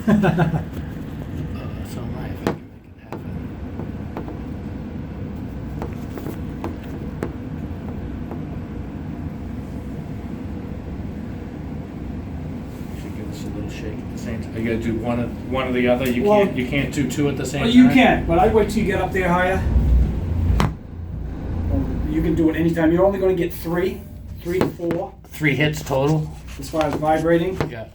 So am I, if I can make it happen. Should give us a little shake at the same time. You gotta do one or the other. You can't do two at the same Well, time. you can, but I wait till you get up there higher. You can do it anytime. You're only going to get three to four, 3 hits total. as far as vibrating. Yeah.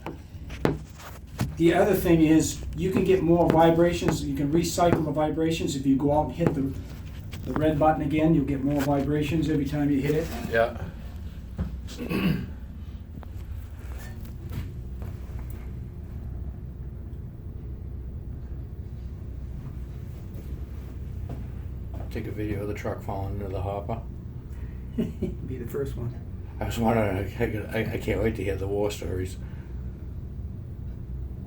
The other thing is, you can get more vibrations. You can recycle the vibrations. If you go out and hit the red button again, you'll get more vibrations every time you hit it. Yeah. Take a video of the truck falling into the hopper. Be the first one. I was wondering, I can't wait to hear the war stories.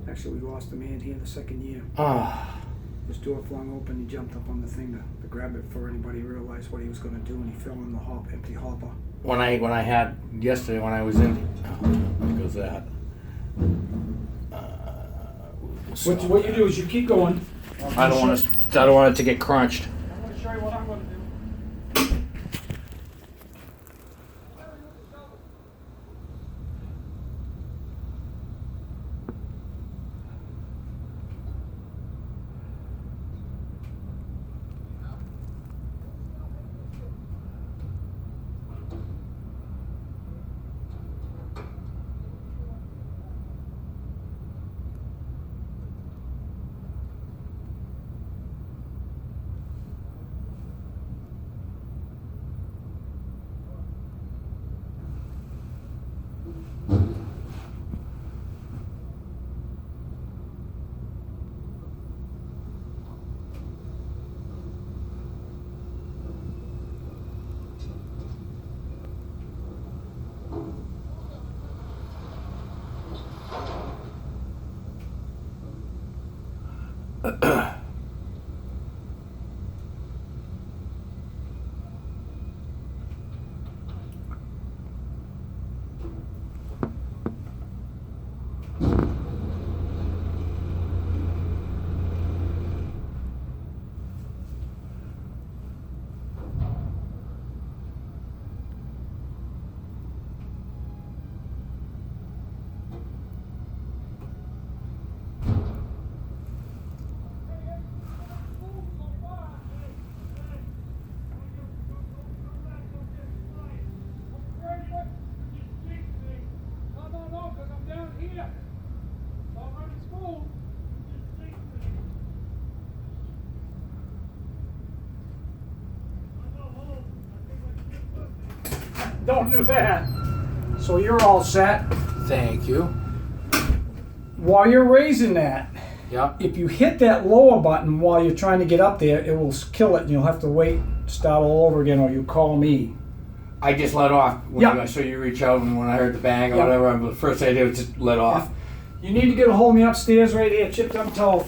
Actually, we lost a man here the second year. Ah. His door flung open. He jumped up on the thing to grab it before anybody realized what he was going to do, and he fell in the empty hopper. When I had yesterday when I was in, there goes that. What you do is you keep going. I don't want it to get crunched. I'm going to show you what I'm going to do. Don't do that. So you're all set. Thank you. While you're raising that, Yeah. if you hit that lower button while you're trying to get up there, it will kill it, and you'll have to wait, start all over again, or you call me. I just let off. Yeah. I saw you reach out, and when I heard the bang or Yeah. whatever, the first thing I did was just let off. You need to get a hold of me upstairs right here, chipped up toe.